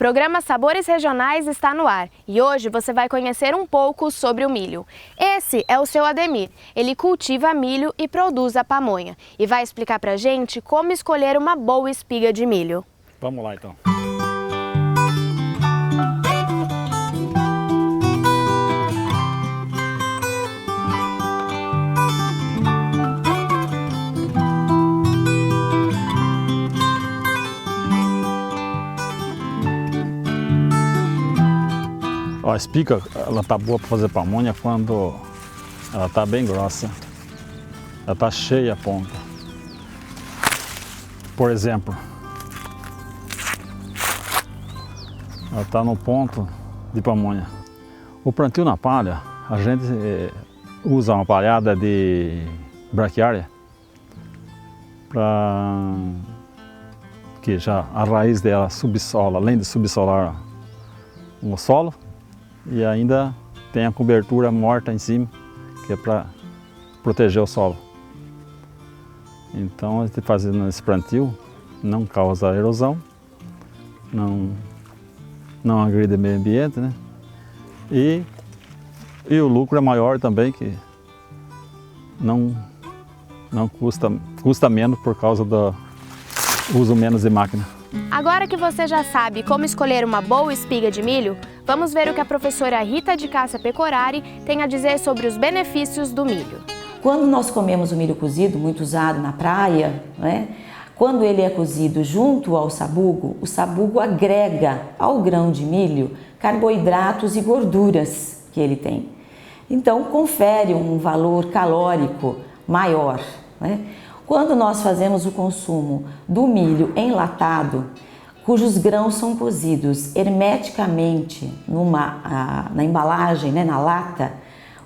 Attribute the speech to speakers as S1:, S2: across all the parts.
S1: programa Sabores Regionais está no ar e hoje você vai conhecer um pouco sobre o milho. Esse é o seu Ademir. Ele cultiva milho e produz a pamonha e vai explicar pra gente como escolher uma boa espiga de milho.
S2: Vamos lá então. A espiga, ela tá boa para fazer pamonha quando ela tá bem grossa, ela tá cheia a ponta. Por exemplo, ela tá no ponto de pamonha. O plantio na palha, a gente usa uma palhada de braquiária para que já a raiz dela subsola, além de subsolar o solo, e ainda tem a cobertura morta em cima, que é para proteger o solo. Então, a gente fazendo esse plantio não causa erosão, não agride o meio ambiente, né? E o lucro é maior também, que não custa menos por causa do uso menos de máquina.
S1: Agora que você já sabe como escolher uma boa espiga de milho, vamos ver o que a professora Rita de Cássia Pecorari tem a dizer sobre os benefícios do milho.
S3: Quando nós comemos o milho cozido, muito usado na praia, né? Quando ele é cozido junto ao sabugo, o sabugo agrega ao grão de milho carboidratos e gorduras que ele tem. Então, confere um valor calórico maior, né? Quando nós fazemos o consumo do milho enlatado, cujos grãos são cozidos hermeticamente na embalagem, né, na lata,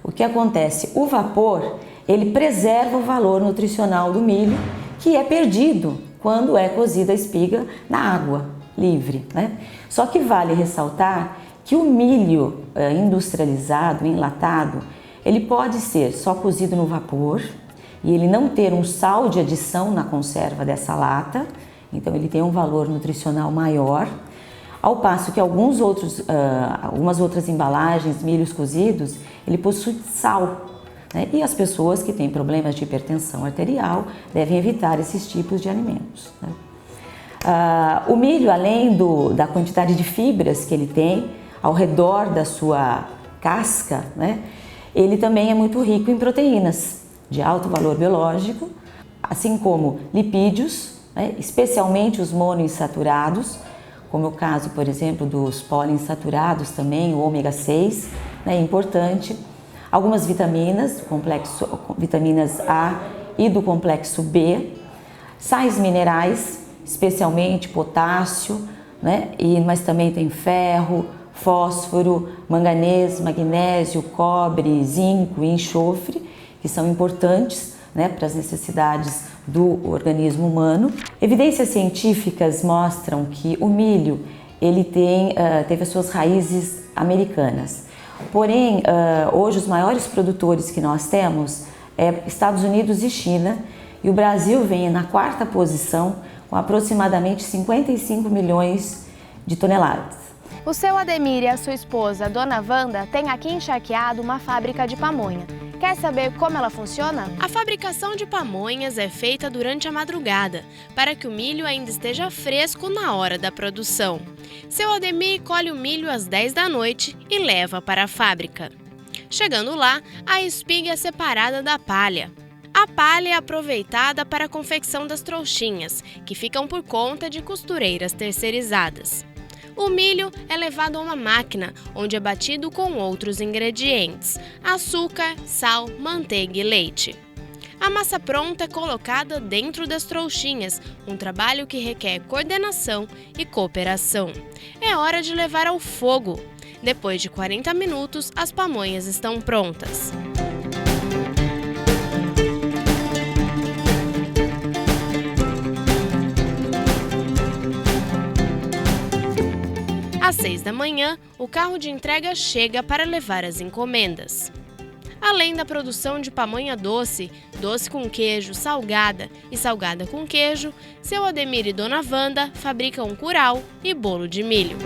S3: o que acontece? O vapor, ele preserva o valor nutricional do milho, que é perdido quando é cozida a espiga na água livre, né? Só que vale ressaltar que o milho industrializado, enlatado, ele pode ser só cozido no vapor, e ele não ter um sal de adição na conserva dessa lata, então ele tem um valor nutricional maior, ao passo que algumas outras embalagens, milhos cozidos, ele possui sal, né? E as pessoas que têm problemas de hipertensão arterial devem evitar esses tipos de alimentos, né? O milho, além da quantidade de fibras que ele tem ao redor da sua casca, né? Ele também é muito rico em proteínas de alto valor biológico, assim como lipídios, né, especialmente os monoinsaturados, como é o caso, por exemplo, dos poliinsaturados também, o ômega 6, né, é importante. Algumas vitaminas, vitaminas A e do complexo B, sais minerais, especialmente potássio, né, mas também tem ferro, fósforo, manganês, magnésio, cobre, zinco e enxofre, que são importantes, né, para as necessidades do organismo humano. Evidências científicas mostram que o milho ele teve as suas raízes americanas. Porém, hoje os maiores produtores que nós temos é Estados Unidos e China, e o Brasil vem na 4ª posição com aproximadamente 55 milhões de toneladas.
S1: O seu Ademir e a sua esposa, Dona Wanda, têm aqui em Charqueado uma fábrica de pamonha. Quer saber como ela funciona? A fabricação de pamonhas é feita durante a madrugada, para que o milho ainda esteja fresco na hora da produção. Seu Ademir colhe o milho às 10 da noite e leva para a fábrica. Chegando lá, a espiga é separada da palha. A palha é aproveitada para a confecção das trouxinhas, que ficam por conta de costureiras terceirizadas. O milho é levado a uma máquina, onde é batido com outros ingredientes: açúcar, sal, manteiga e leite. A massa pronta é colocada dentro das trouxinhas, um trabalho que requer coordenação e cooperação. É hora de levar ao fogo. Depois de 40 minutos, as pamonhas estão prontas. Às 6 da manhã, o carro de entrega chega para levar as encomendas. Além da produção de pamonha doce, doce com queijo, salgada e salgada com queijo, seu Ademir e Dona Wanda fabricam curau e bolo de milho.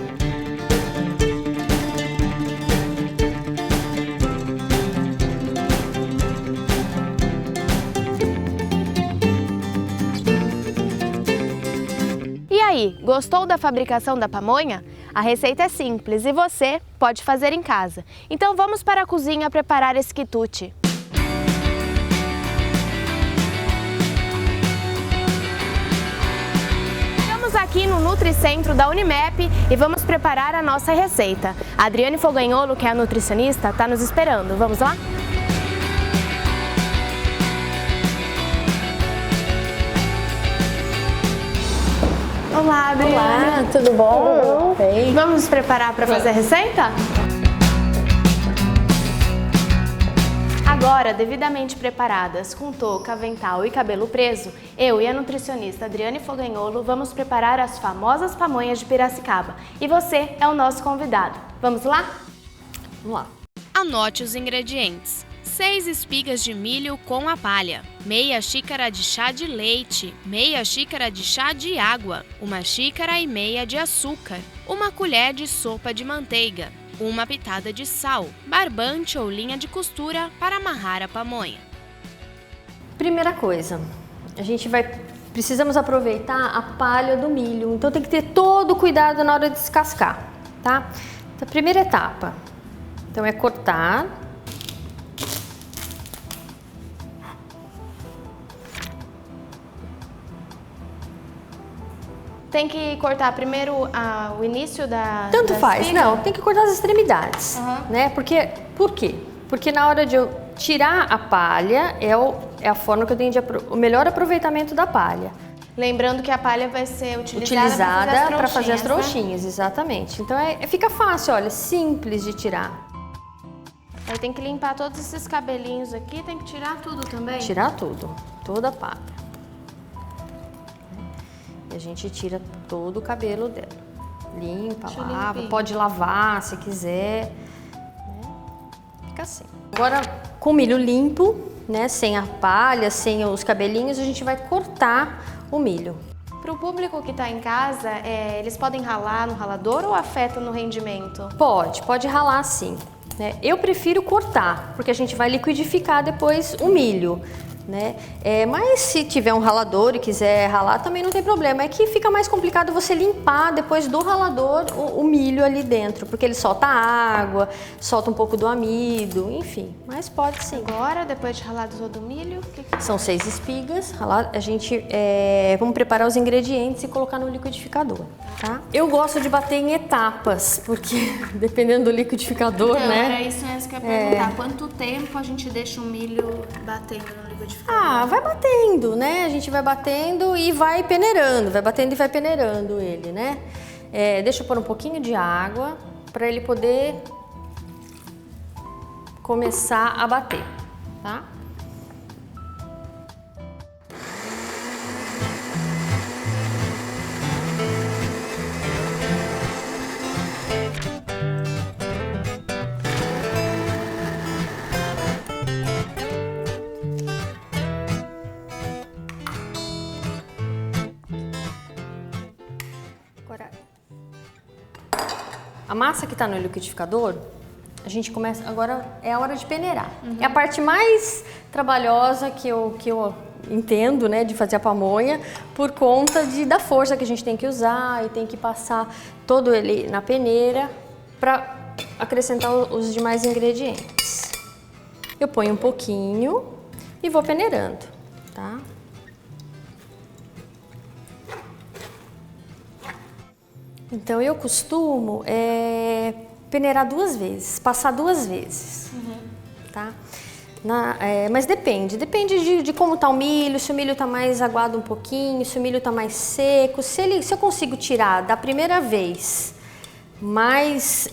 S1: aí, gostou da fabricação da pamonha? A receita é simples e você pode fazer em casa. Então vamos para a cozinha preparar esse quitute. Estamos aqui no Nutricentro da Unimep e vamos preparar a nossa receita. A Adriane Fogagnolo, que é a nutricionista, está nos esperando. Vamos lá? Olá, Adriane.
S4: Olá, tudo bom? Bem.
S1: Vamos nos preparar para fazer a receita? Agora, devidamente preparadas, com touca, avental e cabelo preso, eu e a nutricionista Adriane Fogagnolo vamos preparar as famosas pamonhas de Piracicaba. E você é o nosso convidado. Vamos lá?
S4: Vamos lá.
S1: Anote os ingredientes. 6 espigas de milho com a palha, meia xícara de chá de leite, meia xícara de chá de água, 1,5 xícaras de açúcar, 1 colher de sopa de manteiga, 1 pitada de sal, barbante ou linha de costura para amarrar a pamonha.
S4: Primeira coisa, precisamos aproveitar a palha do milho, então tem que ter todo o cuidado na hora de descascar, tá? Então, a primeira etapa, então é cortar.
S1: Tem que cortar primeiro o início da...
S4: Tanto
S1: da
S4: faz,
S1: espiga?
S4: não, tem que cortar as extremidades, né? Por quê? Porque na hora de eu tirar a palha, é a forma que eu tenho o melhor aproveitamento da palha.
S1: Lembrando que a palha vai ser utilizada
S4: Para fazer as
S1: né?
S4: trouxinhas, exatamente. Então fica fácil, olha, simples de tirar.
S1: Aí tem que limpar todos esses cabelinhos aqui, tem que tirar tudo também?
S4: Tirar tudo, toda a palha. E a gente tira todo o cabelo dela. Limpa, lava, pode lavar se quiser. Fica assim. Agora, com o milho limpo, né, sem a palha, sem os cabelinhos, a gente vai cortar o milho.
S1: Para o público que está em casa, eles podem ralar no ralador ou afeta no rendimento?
S4: Pode ralar sim. Né? Eu prefiro cortar, porque a gente vai liquidificar depois o milho. Né? Mas se tiver um ralador e quiser ralar, também não tem problema. É que fica mais complicado você limpar depois do ralador o milho ali dentro, porque ele solta água, solta um pouco do amido, enfim. Mas pode sim.
S1: Agora, depois de ralado todo o milho,
S4: São 6 espigas. A gente vamos preparar os ingredientes e colocar no liquidificador. Tá? Eu gosto de bater em etapas, porque dependendo do liquidificador,
S1: então,
S4: né?
S1: Era isso mesmo que eu ia perguntar. Quanto tempo a gente deixa o milho batendo no liquidificador?
S4: Vai batendo, né? A gente vai batendo e vai peneirando, vai batendo e vai peneirando ele, né? Deixa eu pôr um pouquinho de água para ele poder começar a bater, tá? A massa que está no liquidificador, a gente começa, agora é a hora de peneirar. É a parte mais trabalhosa que eu entendo, né, de fazer a pamonha, por conta da força que a gente tem que usar e tem que passar todo ele na peneira para acrescentar os demais ingredientes. Eu ponho um pouquinho e vou peneirando, tá? Então eu costumo peneirar 2 vezes, passar 2 vezes, tá? Mas depende de como tá o milho, se o milho tá mais aguado um pouquinho, se o milho tá mais seco, se eu consigo tirar da primeira vez mais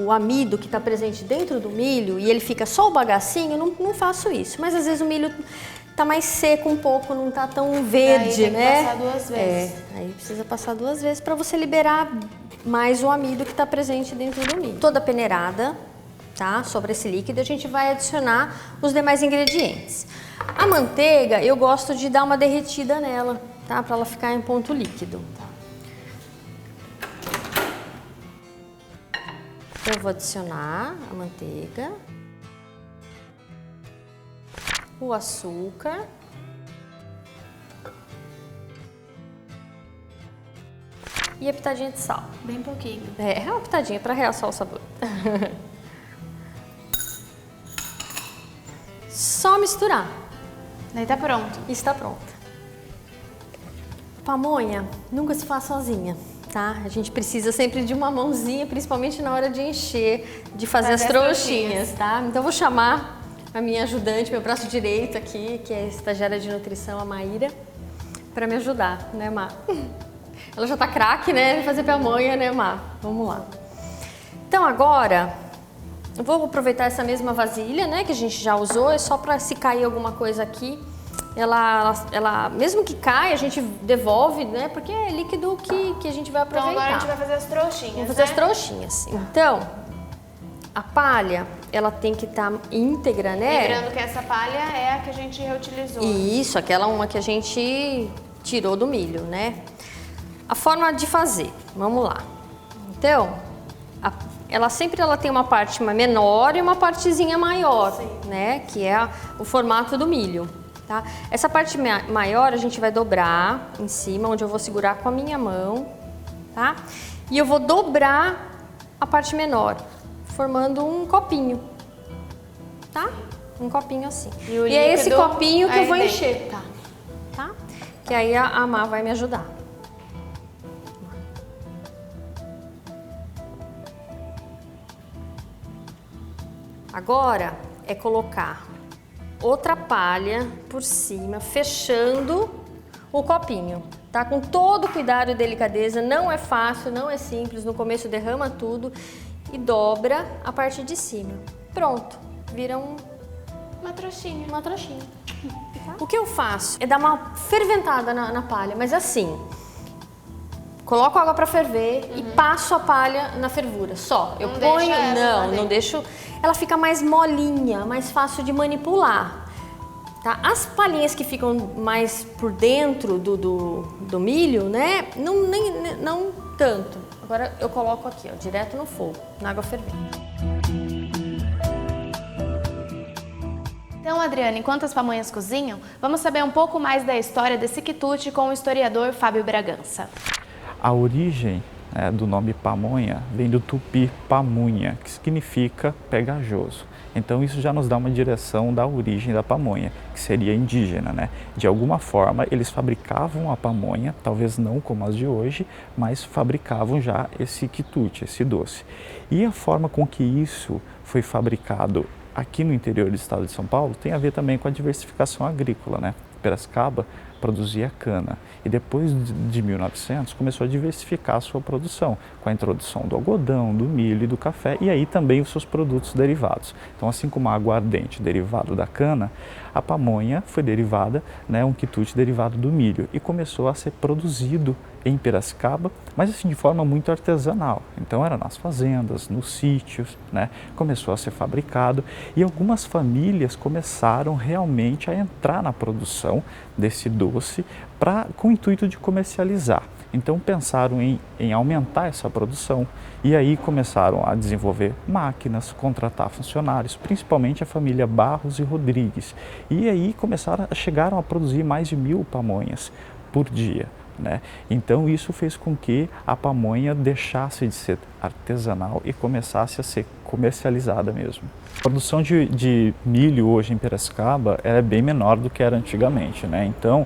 S4: o amido que está presente dentro do milho e ele fica só o bagacinho, não faço isso, mas às vezes o milho tá mais seco um pouco, não tá tão verde, né?
S1: Aí tem que passar 2 vezes.
S4: Aí precisa passar 2 vezes para você liberar mais o amido que está presente dentro do milho. Toda peneirada, tá? Sobre esse líquido, a gente vai adicionar os demais ingredientes. A manteiga, eu gosto de dar uma derretida nela, tá? Para ela ficar em ponto líquido. Eu vou adicionar a manteiga, o açúcar e a pitadinha de sal.
S1: Bem pouquinho.
S4: É uma pitadinha para realçar o sabor. Só misturar.
S1: Daí tá pronto.
S4: E está pronta. Pamonha nunca se faz sozinha, tá? A gente precisa sempre de uma mãozinha, principalmente na hora de encher, de fazer as trouxinhas, tá? Então eu vou chamar a minha ajudante, meu braço direito aqui, que é estagiária de nutrição, a Maíra, para me ajudar, né, Má? Ela já tá craque, né, de fazer pamonha, né, Má? Vamos lá. Então agora, eu vou aproveitar essa mesma vasilha, né, que a gente já usou, é só para se cair alguma coisa aqui, ela mesmo que caia, a gente devolve, né, porque é líquido que a gente vai aproveitar.
S1: Então agora a gente vai fazer as trouxinhas,
S4: Vamos fazer as trouxinhas. Então, a palha, ela tem que estar íntegra, né?
S1: Lembrando que essa palha é a que a gente reutilizou.
S4: Isso, aquela uma que a gente tirou do milho, né? A forma de fazer, vamos lá. Então, ela sempre tem uma parte menor e uma partezinha maior, né? Que é o formato do milho, tá? Essa parte maior a gente vai dobrar em cima, onde eu vou segurar com a minha mão, tá? E eu vou dobrar a parte menor, formando um copinho, tá? Um copinho assim. E é esse copinho que eu vou encher, tá? Que aí a Má vai me ajudar. Agora é colocar outra palha por cima, fechando o copinho, tá? Com todo cuidado e delicadeza, não é fácil, não é simples, no começo derrama tudo e dobra a parte de cima. Pronto, vira uma trouxinha. Uma trouxinha. O que eu faço é dar uma ferventada na palha, mas assim, coloco água para ferver e passo a palha na fervura, só. Eu ponho, não deixo, ela fica mais molinha, mais fácil de manipular. Tá? As palhinhas que ficam mais por dentro do milho, né, não tanto. Agora eu coloco aqui, ó, direto no fogo, na água fervendo.
S1: Então, Adriana, enquanto as pamonhas cozinham, vamos saber um pouco mais da história desse quitute com o historiador Fábio Bragança.
S5: A origem do nome pamonha vem do tupi pamunha, que significa pegajoso. Então isso já nos dá uma direção da origem da pamonha, que seria indígena, né? De alguma forma eles fabricavam a pamonha, talvez não como as de hoje, mas fabricavam já esse quitute, esse doce. E a forma com que isso foi fabricado aqui no interior do estado de São Paulo tem a ver também com a diversificação agrícola, né? Piracicaba produzia cana e depois de 1900 começou a diversificar a sua produção com a introdução do algodão, do milho e do café e aí também os seus produtos derivados. Então, assim como a aguardente derivado da cana, a pamonha foi derivada, né, um quitute derivado do milho e começou a ser produzido em Piracicaba, mas assim de forma muito artesanal. Então era nas fazendas, nos sítios, né? Começou a ser fabricado e algumas famílias começaram realmente a entrar na produção desse doce com o intuito de comercializar. Então pensaram em aumentar essa produção e aí começaram a desenvolver máquinas, contratar funcionários, principalmente a família Barros e Rodrigues. E aí chegaram a produzir mais de 1000 pamonhas por dia. Né? Então isso fez com que a pamonha deixasse de ser artesanal e começasse a ser comercializada mesmo. A produção de milho hoje em Piracicaba é bem menor do que era antigamente, né? Então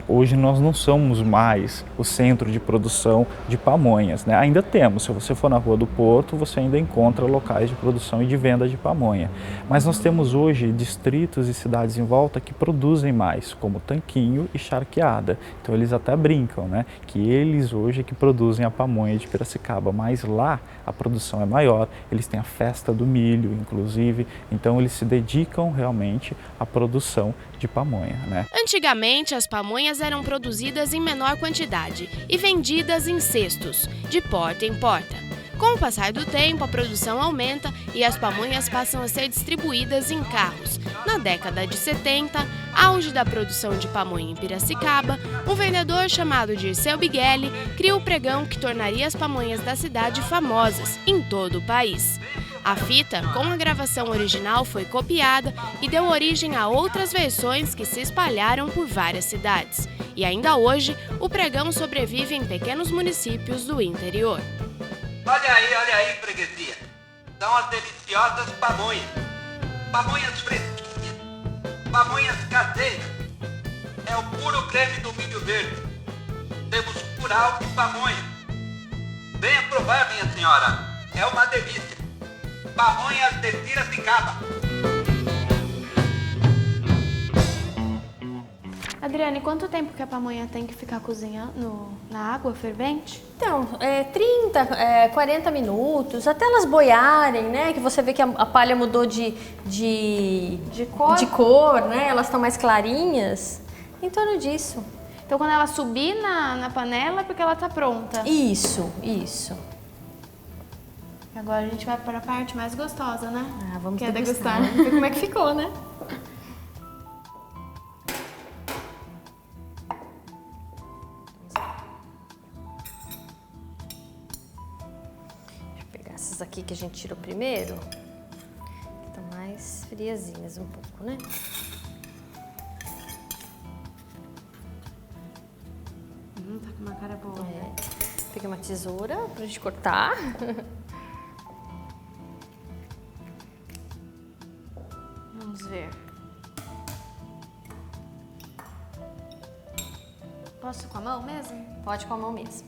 S5: hoje nós não somos mais o centro de produção de pamonhas, né? Ainda temos, se você for na Rua do Porto, você ainda encontra locais de produção e de venda de pamonha. Mas nós temos hoje distritos e cidades em volta que produzem mais, como Tanquinho e Charqueada. Então eles até brincam, né? Que eles hoje que produzem a pamonha de Piracicaba, mas lá a produção é maior, eles têm a festa do milho, inclusive, então eles se dedicam realmente à produção de pamonha, né?
S1: Antigamente, as pamonhas eram produzidas em menor quantidade e vendidas em cestos, de porta em porta. Com o passar do tempo, a produção aumenta e as pamonhas passam a ser distribuídas em carros. Na década de 70, auge da produção de pamonha em Piracicaba, um vendedor chamado Dirceu Biguelli criou o pregão que tornaria as pamonhas da cidade famosas em todo o país. A fita, com a gravação original, foi copiada e deu origem a outras versões que se espalharam por várias cidades. E ainda hoje, o pregão sobrevive em pequenos municípios do interior.
S6: Olha aí, freguesia. São as deliciosas pamonhas. Pamonhas fresquinhas, pamonhas caseiras. É o puro creme do milho verde. Temos curau de pamonha. Venha provar, minha senhora. É uma delícia. Pamonhas de Piracicaba.
S1: Adriane, quanto tempo que a pamonha tem que ficar cozinhando na água fervente?
S4: Então, 30, 40 minutos, até elas boiarem, né? Que você vê que a palha mudou de cor, né? Elas estão mais clarinhas. Em torno disso.
S1: Então, quando ela subir na panela é porque ela tá pronta.
S4: Isso.
S1: Agora a gente vai para a parte mais gostosa, né?
S4: Vamos
S1: que é
S4: degustar.
S1: degustar.
S4: Ver como é que ficou, né? Deixa eu pegar essas aqui que a gente tirou primeiro. Que estão mais friazinhas um pouco, né?
S1: Tá com uma cara boa.
S4: Peguei uma tesoura pra gente cortar.
S1: Vamos ver. Posso com a mão mesmo?
S4: Pode com a mão mesmo.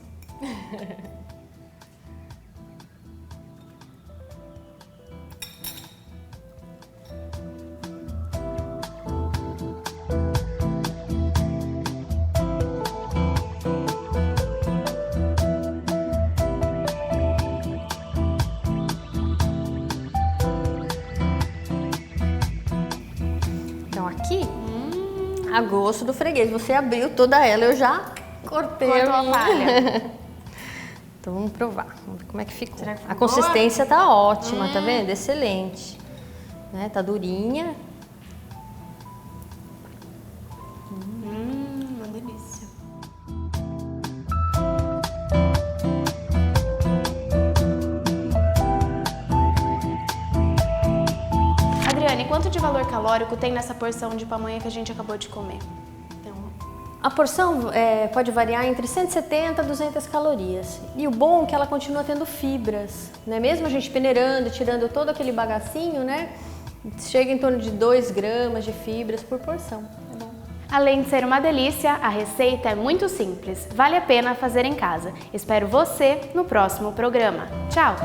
S4: Então aqui, a gosto do freguês. Você abriu toda ela, eu já cortei
S1: Cortou a
S4: minha.
S1: palha.
S4: Então vamos provar, vamos ver como é que ficou.
S1: Será que ficou
S4: A consistência tá ótima, tá vendo? Excelente. Né? Tá durinha.
S1: Uma delícia. Adriane, quanto de valor calórico tem nessa porção de pamonha que a gente acabou de comer?
S4: Então, a porção pode variar entre 170 a 200 calorias. E o bom é que ela continua tendo fibras, né? Mesmo a gente peneirando, tirando todo aquele bagacinho, né? Chega em torno de 2 gramas de fibras por porção. É bom.
S1: Além de ser uma delícia, a receita é muito simples. Vale a pena fazer em casa. Espero você no próximo programa. Tchau!